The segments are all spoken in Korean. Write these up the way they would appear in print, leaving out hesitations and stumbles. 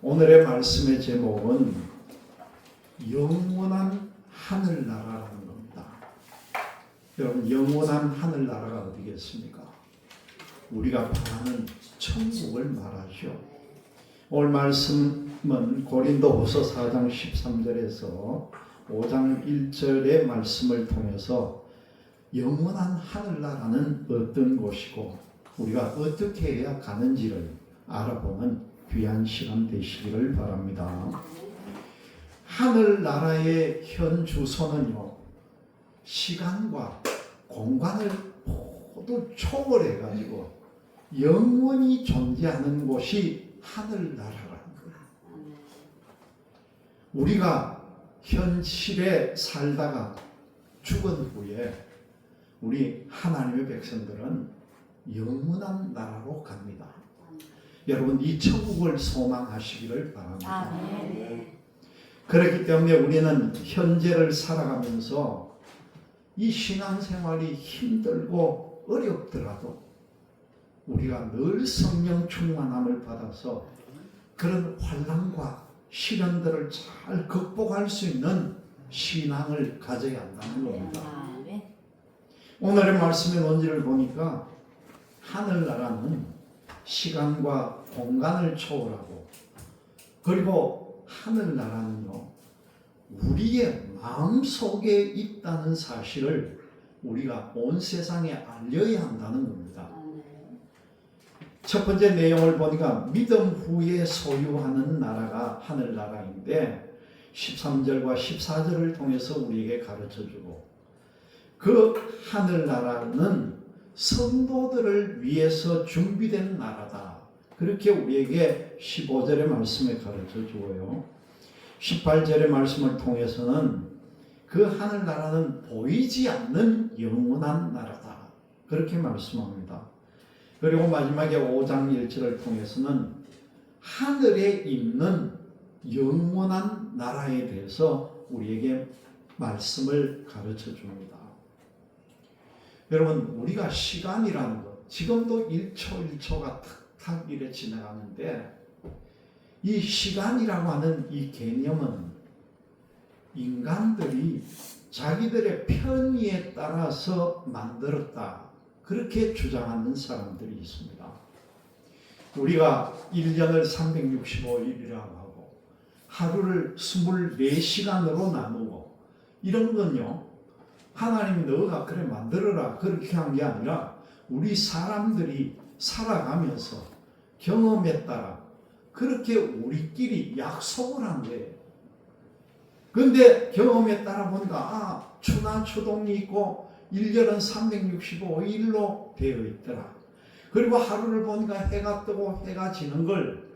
오늘의 말씀의 제목은 영원한 하늘나라라는 겁니다. 여러분, 영원한 하늘나라가 어디겠습니까? 우리가 바라는 천국을 말하죠. 오늘 말씀은 고린도후서 4장 13절에서 5장 1절의 말씀을 통해서 영원한 하늘나라는 어떤 곳이고 우리가 어떻게 해야 가는지를 알아보는 귀한 시간 되시기를 바랍니다. 하늘나라의 현 주소는요, 시간과 공간을 모두 초월해가지고 영원히 존재하는 곳이 하늘나라라는 거예요. 우리가 현실에 살다가 죽은 후에 우리 하나님의 백성들은 영원한 나라로 갑니다. 여러분, 이 천국을 소망하시기를 바랍니다. 그렇기 때문에 우리는 현재를 살아가면서 이 신앙생활이 힘들고 어렵더라도 우리가 늘 성령 충만함을 받아서 그런 환난과 시련들을 잘 극복할 수 있는 신앙을 가져야 한다는 겁니다. 오늘의 말씀의 논지를 보니까 하늘나라는 시간과 공간을 초월하고, 그리고 하늘나라는요, 우리의 마음속에 있다는 사실을 우리가 온 세상에 알려야 한다는 겁니다. 첫 번째 내용을 보니까 믿음 후에 소유하는 나라가 하늘나라인데 13절과 14절을 통해서 우리에게 가르쳐주고, 그 하늘나라는 성도들을 위해서 준비된 나라다, 그렇게 우리에게 15절의 말씀에 가르쳐주고요, 18절의 말씀을 통해서는 그 하늘나라는 보이지 않는 영원한 나라다, 그렇게 말씀합니다. 그리고 마지막에 5장 1절을 통해서는 하늘에 있는 영원한 나라에 대해서 우리에게 말씀을 가르쳐 줍니다. 여러분, 우리가 시간이라는 것, 지금도 1초 1초가 탁탁 이래 지나가는데, 이 시간이라고 하는 이 개념은 인간들이 자기들의 편의에 따라서 만들었다, 그렇게 주장하는 사람들이 있습니다. 우리가 1년을 365일이라고 하고 하루를 24시간으로 나누고, 이런 건요, 하나님이 너가 그래 만들어라 그렇게 한 게 아니라 우리 사람들이 살아가면서 경험에 따라 그렇게 우리끼리 약속을 한 거예요. 그런데 경험에 따라 보니까 추나 추동이 있고 1년은 365일로 되어 있더라. 그리고 하루를 보니까 해가 뜨고 해가 지는 걸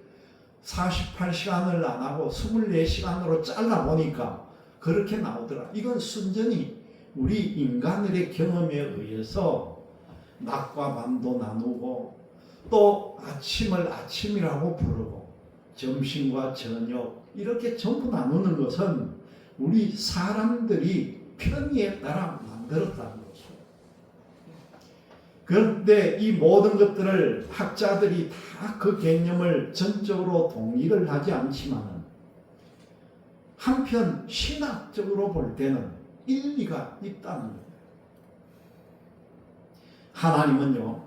48시간을 안 하고 24시간으로 잘라보니까 그렇게 나오더라. 이건 순전히 우리 인간들의 경험에 의해서 낮과 밤도 나누고, 또 아침을 아침이라고 부르고 점심과 저녁 이렇게 전부 나누는 것은 우리 사람들이 편의에 따라 만들었다는 거죠. 그런데 이 모든 것들을 학자들이 다 그 개념을 전적으로 동의를 하지 않지만, 한편 신학적으로 볼 때는 일리가 있다는 거예요. 하나님은요,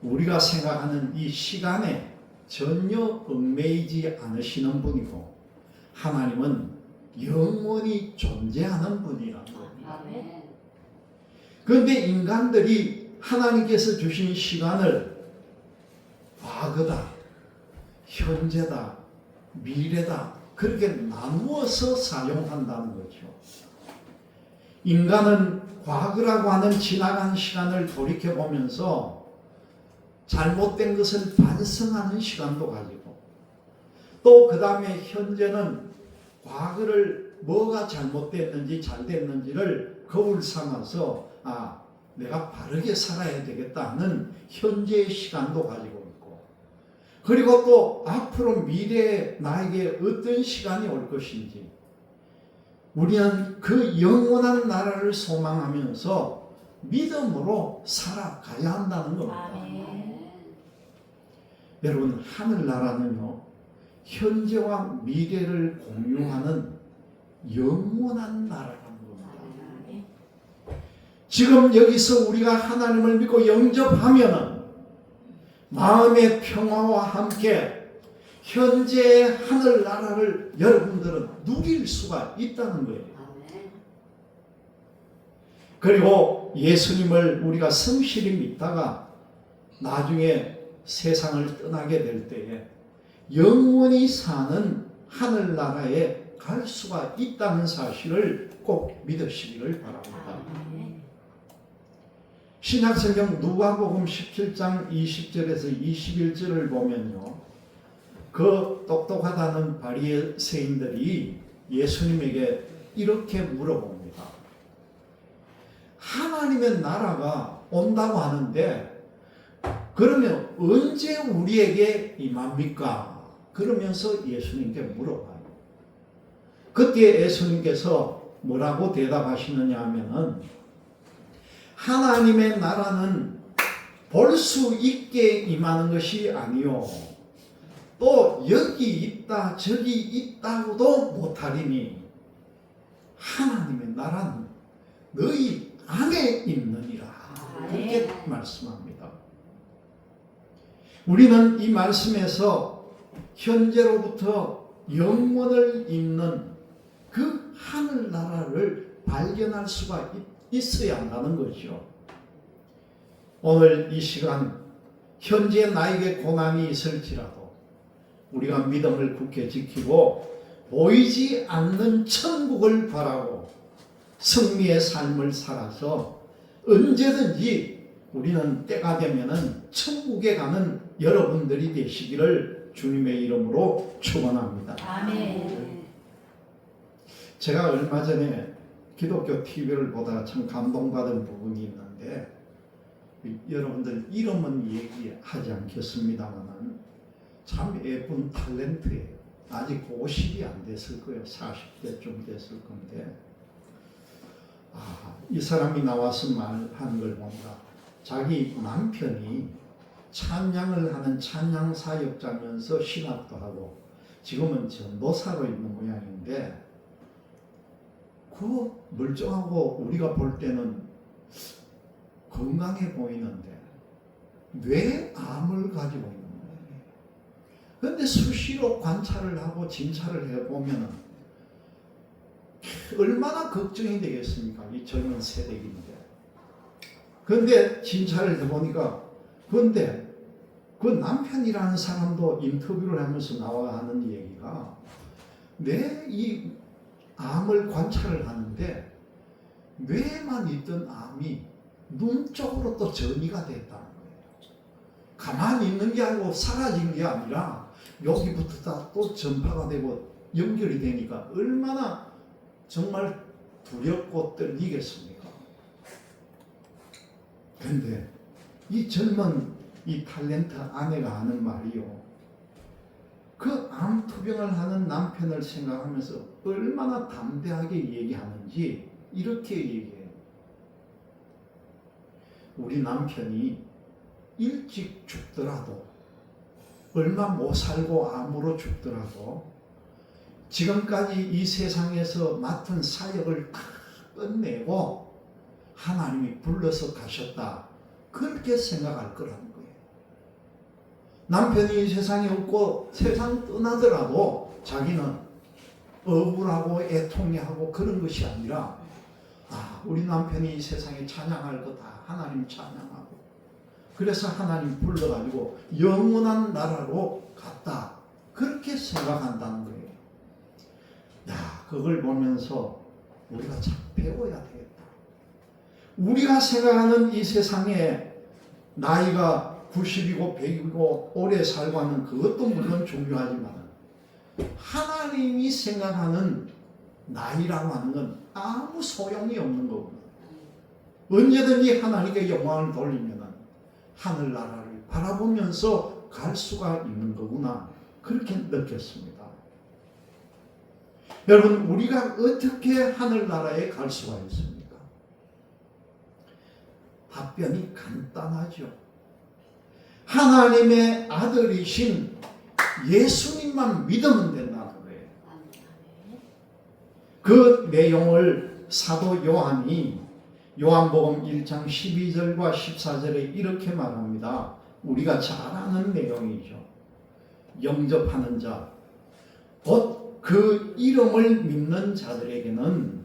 우리가 생각하는 이 시간에 전혀 얽매이지 않으시는 분이고, 하나님은 영원히 존재하는 분이라는 겁니다. 그런데 인간들이 하나님께서 주신 시간을 과거다, 현재다, 미래다, 그렇게 나누어서 사용한다는 거죠. 인간은 과거라고 하는 지나간 시간을 돌이켜보면서 잘못된 것을 반성하는 시간도 가지고, 또 그 다음에 현재는 과거를 뭐가 잘못됐는지 잘됐는지를 거울 삼아서 내가 바르게 살아야 되겠다 하는 현재의 시간도 가지고 있고, 그리고 또 앞으로 미래에 나에게 어떤 시간이 올 것인지, 우리는 그 영원한 나라를 소망하면서 믿음으로 살아가야 한다는 겁니다. 여러분, 하늘나라는요, 현재와 미래를 공유하는 영원한 나라라는 겁니다. 지금 여기서 우리가 하나님을 믿고 영접하면 마음의 평화와 함께 현재의 하늘나라를 여러분들은 누릴 수가 있다는 거예요. 그리고 예수님을 우리가 성실히 믿다가 나중에 세상을 떠나게 될 때에 영원히 사는 하늘나라에 갈 수가 있다는 사실을 꼭 믿으시기를 바랍니다. 신약성경 누가복음 17장 20절에서 21절을 보면요, 그 똑똑하다는 바리새인들이 예수님에게 이렇게 물어봅니다. 하나님의 나라가 온다고 하는데 그러면 언제 우리에게 임합니까? 그러면서 예수님께 물어봐요. 그때 예수님께서 뭐라고 대답하시느냐 하면은 하나님의 나라는 볼 수 있게 임하는 것이 아니요 또 여기 있다 저기 있다고도 못하리니 하나님의 나라는 너희 안에 있느니라. 그렇게 말씀합니다. 우리는 이 말씀에서 현재로부터 영원을 잇는 그 하늘나라를 발견할 수가 있어야 한다는 거죠. 오늘 이 시간 현재 나에게 고난이 있을지라도 우리가 믿음을 굳게 지키고 보이지 않는 천국을 바라고 승리의 삶을 살아서 언제든지 우리는 때가 되면은 천국에 가는 여러분들이 되시기를 주님의 이름으로 축원합니다. 아멘. 제가 얼마 전에 기독교 TV를 보다가 참 감동받은 부분이 있는데 여러분들 이름은 얘기하지 않겠습니다만 참 예쁜 탤런트예요. 아직 50이 안 됐을 거예요. 40대쯤 됐을 건데 이 사람이 나와서 말하는 걸 보니까 자기 남편이 찬양을 하는 찬양 사역자면서 신학도 하고 지금은 전도사로 있는 모양인데 그 멀쩡하고 우리가 볼 때는 건강해 보이는데 뇌암을 가지고 있는 거예요. 그런데 수시로 관찰을 하고 진찰을 해보면 얼마나 걱정이 되겠습니까? 이 젊은 세대인데. 그런데 진찰을 해보니까 그런데 그 남편이라는 사람도 인터뷰를 하면서 나와 하는 얘기가 내 이 암을 관찰을 하는데 뇌에만 있던 암이 눈 쪽으로 또 전이가 됐다는 거예요. 가만히 있는 게 아니고 사라진 게 아니라 여기부터 또 전파가 되고 연결이 되니까 얼마나 정말 두렵고 떨리겠습니까? 그런데 이 젊은 이 탤런트 아내가 하는 말이요. 그 암 투병을 하는 남편을 생각하면서 얼마나 담대하게 얘기하는지 이렇게 얘기해요. 우리 남편이 일찍 죽더라도 얼마 못 살고 암으로 죽더라도 지금까지 이 세상에서 맡은 사역을 다 끝내고 하나님이 불러서 가셨다. 그렇게 생각할 거라는 거예요. 남편이 이 세상에 없고 세상 떠나더라도 자기는 억울하고 애통해하고 그런 것이 아니라 우리 남편이 이 세상에 찬양할 거 다 하나님 찬양하고 그래서 하나님 불러가지고 영원한 나라로 갔다. 그렇게 생각한다는 거예요. 그걸 보면서 우리가 참 배워야 되겠다. 우리가 생각하는 이 세상에 나이가 90이고 100이고 오래 살고 하는 그것도 물론 중요하지만 하나님이 생각하는 나이라고 하는 건 아무 소용이 없는 거구나. 언제든지 하나님께 영광을 돌리면 하늘나라를 바라보면서 갈 수가 있는 거구나. 그렇게 느꼈습니다. 여러분, 우리가 어떻게 하늘나라에 갈 수가 있습니까? 답변이 간단하죠. 하나님의 아들이신 예수님만 믿으면 된다는 거예요. 그 내용을 사도 요한이 요한복음 1장 12절과 14절에 이렇게 말합니다. 우리가 잘 아는 내용이죠. 영접하는 자, 곧 그 이름을 믿는 자들에게는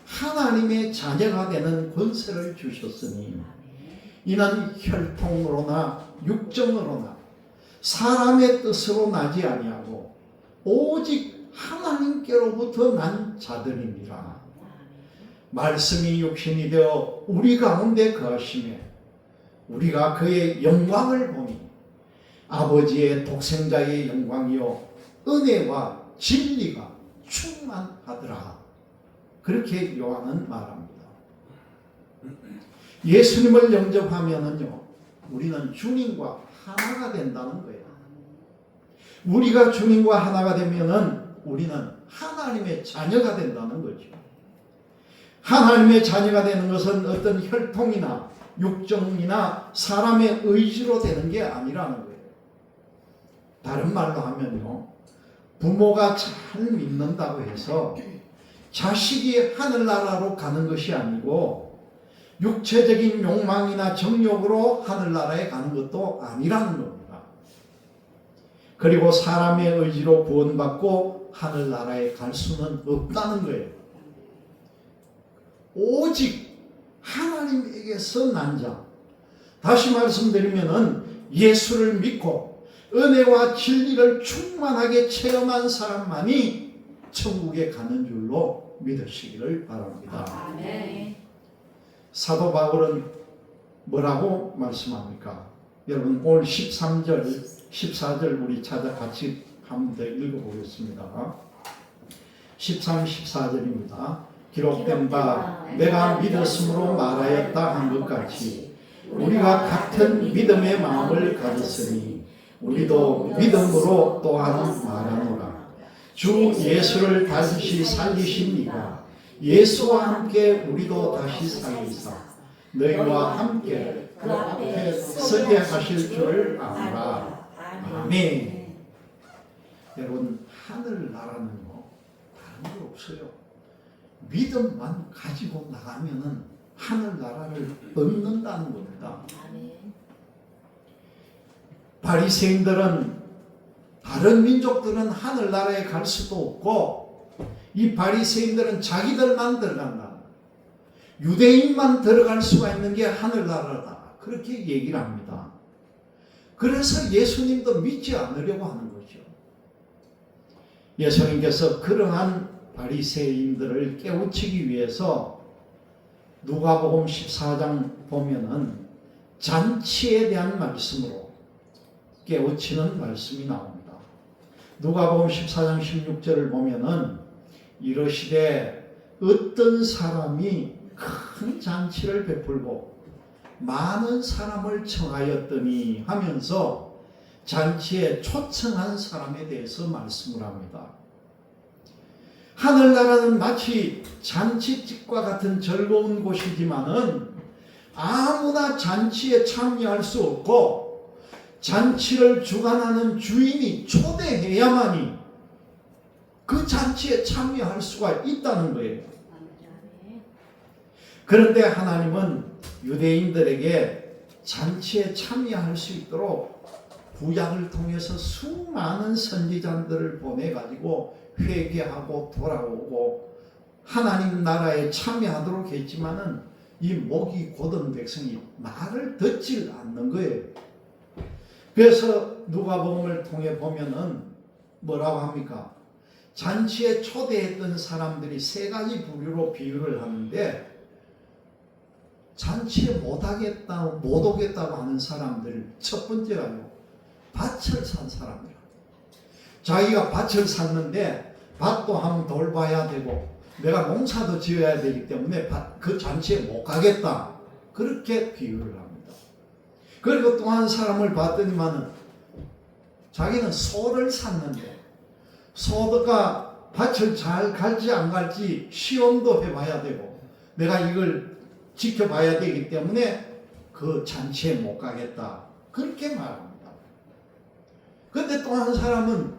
하나님의 자녀가 되는 권세를 주셨으니 이는 혈통으로나 육정으로나 사람의 뜻으로 나지 아니하고 오직 하나님께로부터 난 자들이니라. 말씀이 육신이 되어 우리 가운데 거하시매 우리가 그의 영광을 보니 아버지의 독생자의 영광이요 은혜와 진리가 충만하더라. 그렇게 요한은 말합니다. 예수님을 영접하면은요, 우리는 주님과 하나가 된다는 거예요. 우리가 주님과 하나가 되면은 우리는 하나님의 자녀가 된다는 거죠. 하나님의 자녀가 되는 것은 어떤 혈통이나 육정이나 사람의 의지로 되는 게 아니라는 거예요. 다른 말로 하면요, 부모가 잘 믿는다고 해서 자식이 하늘나라로 가는 것이 아니고 육체적인 욕망이나 정욕으로 하늘나라에 가는 것도 아니라는 겁니다. 그리고 사람의 의지로 구원받고 하늘나라에 갈 수는 없다는 거예요. 오직 하나님에게서 난 자, 다시 말씀드리면은 예수를 믿고 은혜와 진리를 충만하게 체험한 사람만이 천국에 가는 줄로 믿으시기를 바랍니다. 아멘. 사도 바울은 뭐라고 말씀합니까? 여러분 오늘 13절, 14절 우리 찾아 같이 한번 더 읽어보겠습니다. 13, 14절입니다. 기록된 바 내가 믿었으므로 말하였다 한 것 같이 우리가 같은 믿음의 마음을 가졌으니 우리도 믿음으로 또한 말하노라. 주 예수를 다시 살리십니까? 예수와 함께 우리도 다시 살리사 너희와 함께 그 앞에 서게 하실 줄 아노라. 아멘. 여러분 하늘나라는요 다른 거 없어요. 믿음만 가지고 나가면은 하늘나라를 얻는다는 겁니다. 바리새인들은 다른 민족들은 하늘나라에 갈 수도 없고 이 바리새인들은 자기들만 들어간다. 유대인만 들어갈 수가 있는 게 하늘나라다. 그렇게 얘기를 합니다. 그래서 예수님도 믿지 않으려고 하는 거죠. 예수님께서 그러한 바리새인들을 깨우치기 위해서 누가복음 14장 보면은 잔치에 대한 말씀으로 깨우치는 말씀이 나옵니다. 누가복음 14장 16절을 보면은 이러시되 어떤 사람이 큰 잔치를 베풀고 많은 사람을 청하였더니 하면서 잔치에 초청한 사람에 대해서 말씀을 합니다. 하늘나라는 마치 잔치집과 같은 즐거운 곳이지만은 아무나 잔치에 참여할 수 없고 잔치를 주관하는 주인이 초대해야만이 그 잔치에 참여할 수가 있다는 거예요. 그런데 하나님은 유대인들에게 잔치에 참여할 수 있도록 구약을 통해서 수많은 선지자들을 보내가지고 회개하고 돌아오고 하나님 나라에 참여하도록 했지만은 이 목이 곧은 백성이 말을 듣질 않는 거예요. 그래서 누가복음을 통해 보면은 뭐라고 합니까? 잔치에 초대했던 사람들이 세 가지 부류로 비유를 하는데 잔치에 못 오겠다고 하는 사람들 첫 번째가요, 밭을 산 사람이라. 자기가 밭을 샀는데 밭도 한번 돌봐야 되고 내가 농사도 지어야 되기 때문에 그 잔치에 못 가겠다. 그렇게 비유를 합니다. 그리고 또 한 사람을 봤더니만은 자기는 소를 샀는데 소가 밭을 잘 갈지 안 갈지 시험도 해봐야 되고 내가 이걸 지켜봐야 되기 때문에 그 잔치에 못 가겠다. 그렇게 말합니다. 근데 또 한 사람은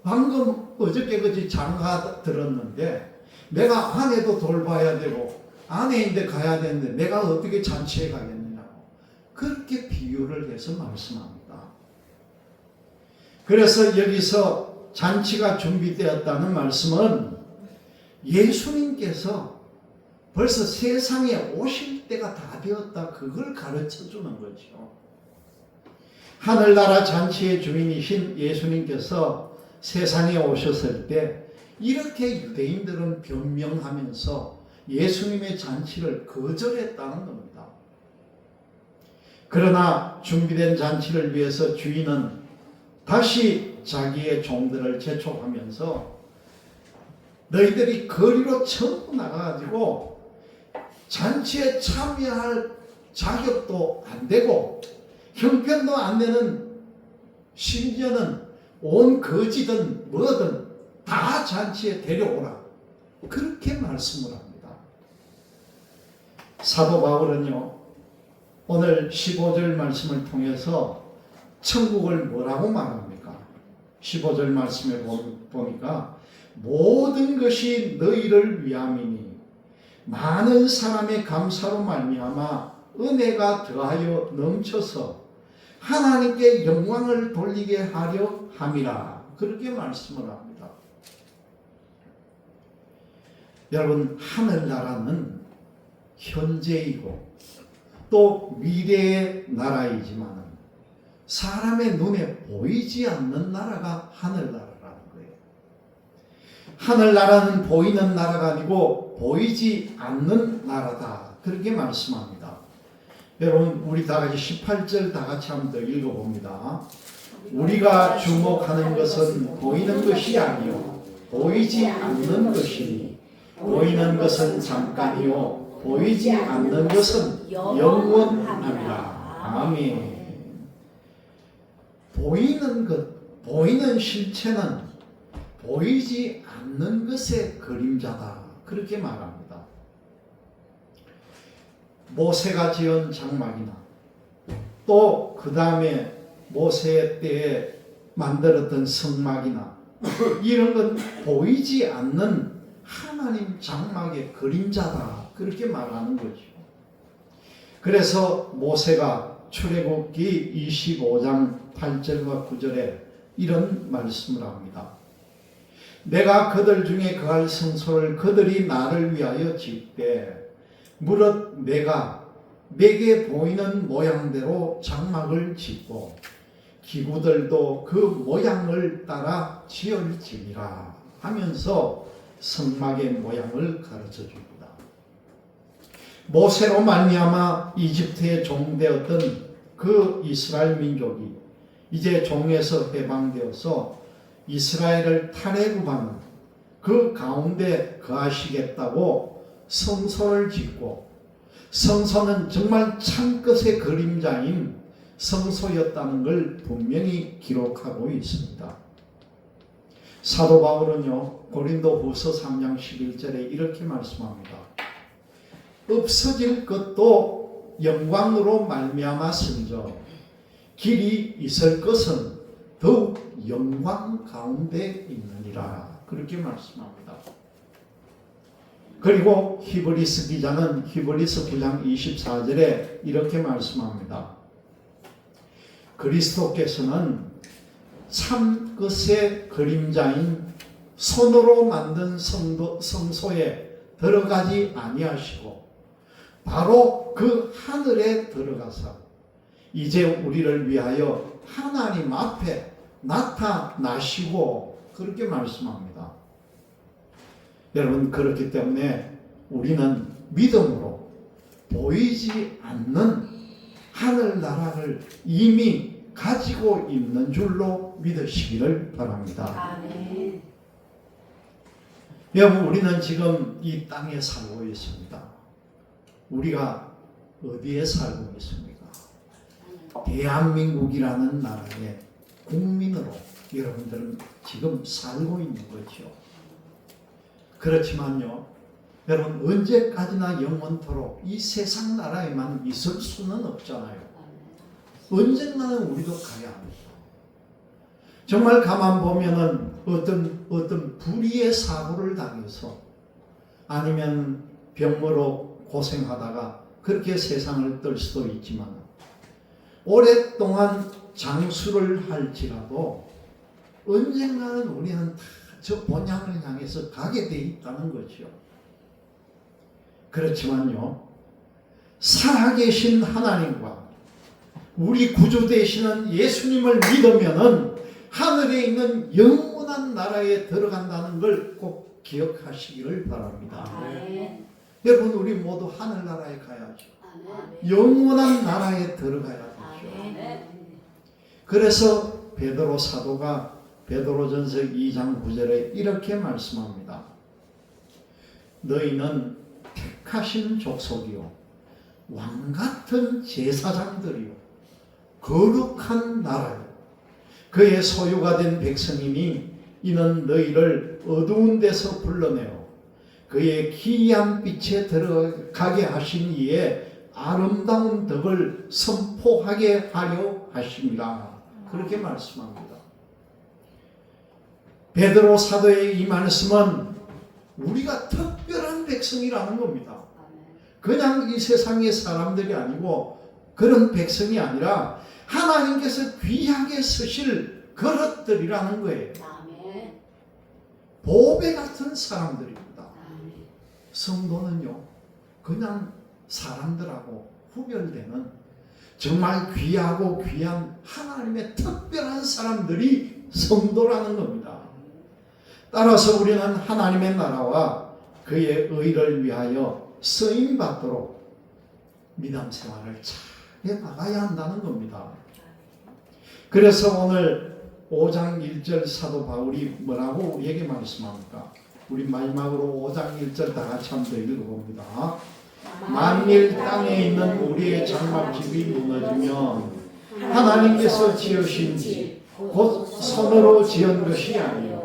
방금 어저께 그지 장가 들었는데 내가 아내도 돌봐야 되고 아내인데 가야 되는데 내가 어떻게 잔치에 가겠느냐고 그렇게 비유를 해서 말씀합니다. 그래서 여기서 잔치가 준비되었다는 말씀은 예수님께서 벌써 세상에 오실 때가 다 되었다 그걸 가르쳐 주는 거죠. 하늘나라 잔치의 주인이신 예수님께서 세상에 오셨을 때 이렇게 유대인들은 변명하면서 예수님의 잔치를 거절했다는 겁니다. 그러나 준비된 잔치를 위해서 주인은 다시 자기의 종들을 재촉하면서 너희들이 거리로 전부 나가가지고 잔치에 참여할 자격도 안 되고 형편도 안 되는 심지어는 온 거지든 뭐든 다 잔치에 데려오라 그렇게 말씀을 합니다. 사도 바울은요 오늘 15절 말씀을 통해서 천국을 뭐라고 말합니까? 15절 말씀에 보니까 모든 것이 너희를 위함이니 많은 사람의 감사로 말미암아 은혜가 더하여 넘쳐서 하나님께 영광을 돌리게 하려 함이라 그렇게 말씀을 합니다. 여러분 하늘나라는 현재이고 또 미래의 나라이지만 사람의 눈에 보이지 않는 나라가 하늘나라라는 거예요. 하늘나라는 보이는 나라가 아니고 보이지 않는 나라다 그렇게 말씀합니다. 여러분 우리 다같이 18절 다같이 한번 더 읽어봅니다. 우리가 주목하는 것은 보이는 것이 아니요 보이지 않는 것이니 보이는 것은 잠깐이요 보이지 않는 것은 영원함이라. 아멘. 보이는 것, 보이는 실체는 보이지 않는 것의 그림자다 그렇게 말합니다. 모세가 지은 장막이나 또 그 다음에 모세 때에 만들었던 성막이나 이런 건 보이지 않는 하나님 장막의 그림자다 그렇게 말하는 거죠. 그래서 모세가 출애굽기 25장 8절과 9절에 이런 말씀을 합니다. 내가 그들 중에 거할 성소를 그들이 나를 위하여 짓되 무릇 내게 보이는 모양대로 장막을 짓고 기구들도 그 모양을 따라 지을지니라 하면서 성막의 모양을 가르쳐 줍니다. 모세로 말미암아 이집트에 종되었던 그 이스라엘 민족이 이제 종에서 해방되어서 이스라엘을 탈애굽하는 그 가운데 거하시겠다고 성소를 짓고 성소는 정말 참것의 그림자인 성소였다는 걸 분명히 기록하고 있습니다. 사도 바울은요 고린도후서 3장 11절에 이렇게 말씀합니다. 없어질 것도 영광으로 말미암았은저 길이 있을 것은 더욱 영광 가운데 있느니라 그렇게 말씀합니다. 그리고 히브리서 기자는 히브리서 9장 24절에 이렇게 말씀합니다. 그리스도께서는 참 것의 그림자인 손으로 만든 성소에 들어가지 아니하시고 바로 그 하늘에 들어가사 이제 우리를 위하여 하나님 앞에 나타나시고 그렇게 말씀합니다. 여러분 그렇기 때문에 우리는 믿음으로 보이지 않는 하늘나라를 이미 가지고 있는 줄로 믿으시기를 바랍니다. 아멘. 여러분 우리는 지금 이 땅에 살고 있습니다. 우리가 어디에 살고 있습니까? 대한민국이라는 나라의 국민으로 여러분들은 지금 살고 있는 거죠. 그렇지만요 여러분 언제까지나 영원토록 이 세상 나라에만 있을 수는 없잖아요. 언젠가는 우리도 가야 합니다. 정말 가만 보면은 어떤 불의의 사고를 당해서 아니면 병으로 고생하다가 그렇게 세상을 뜰 수도 있지만 오랫동안 장수를 할지라도 언젠가는 우리는 다 저 본향을 향해서 가게 돼 있다는 거죠. 그렇지만요, 살아계신 하나님과 우리 구주 되시는 예수님을 믿으면은 하늘에 있는 영원한 나라에 들어간다는 걸 꼭 기억하시기를 바랍니다. 아멘. 여러분, 우리 모두 하늘나라에 가야죠. 아멘. 영원한 나라에 들어가야 되죠. 아멘. 그래서 베드로 사도가 베드로전서 2장 9절에 이렇게 말씀합니다. 너희는 택하신 족속이요 왕같은 제사장들이요 거룩한 나라요 그의 소유가 된 백성이니 이는 너희를 어두운 데서 불러내어 그의 기이한 빛에 들어가게 하신 이에 아름다운 덕을 선포하게 하려 하심이라. 그렇게 말씀합니다. 베드로 사도의 이 말씀은 우리가 특별한 백성이라는 겁니다. 그냥 이 세상의 사람들이 아니고 그런 백성이 아니라 하나님께서 귀하게 쓰실 그릇들이라는 거예요. 아멘. 보배 같은 사람들입니다. 아멘. 성도는요, 그냥 사람들하고 구별되는 정말 귀하고 귀한 하나님의 특별한 사람들이 성도라는 겁니다. 따라서 우리는 하나님의 나라와 그의 의를 위하여 쓰임받도록 믿음 생활을 잘 나가야 한다는 겁니다. 그래서 오늘 5장 1절 사도 바울이 뭐라고 우리에게 말씀합니까? 우리 마지막으로 5장 1절 다 같이 한번 더 읽어봅니다. 만일 땅에 있는 우리의 장막집이 무너지면 하나님께서 지으신 집 곧 손으로 지은 것이 아니요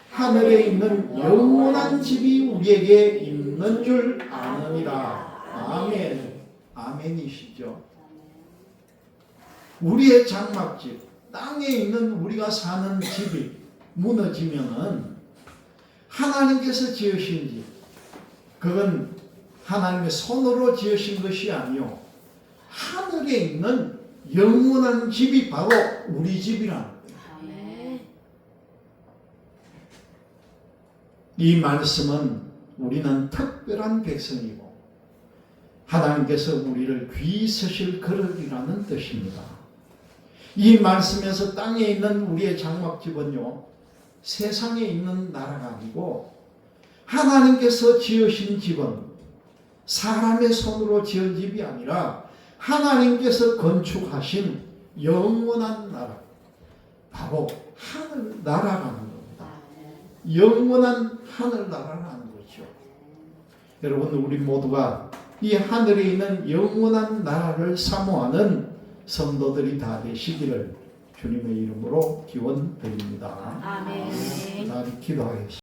하늘에 있는 영원한 집이 우리에게 있는 줄 아느니라. 아멘. 아멘이시죠. 우리의 장막집, 땅에 있는 우리가 사는 집이 무너지면은 하나님께서 지으신 집, 그건 하나님의 손으로 지으신 것이 아니요 하늘에 있는 영원한 집이 바로 우리 집이라는 거예요. 이 말씀은 우리는 특별한 백성이고 하나님께서 우리를 귀히 쓰실 그릇이라는 뜻입니다. 이 말씀에서 땅에 있는 우리의 장막집은요 세상에 있는 나라가 아니고 하나님께서 지으신 집은 사람의 손으로 지은 집이 아니라 하나님께서 건축하신 영원한 나라, 바로 하늘나라라는 겁니다. 영원한 하늘나라라는 거죠. 여러분, 우리 모두가 이 하늘에 있는 영원한 나라를 사모하는 성도들이 다 되시기를 주님의 이름으로 기원드립니다. 아멘. 기도하겠습니다.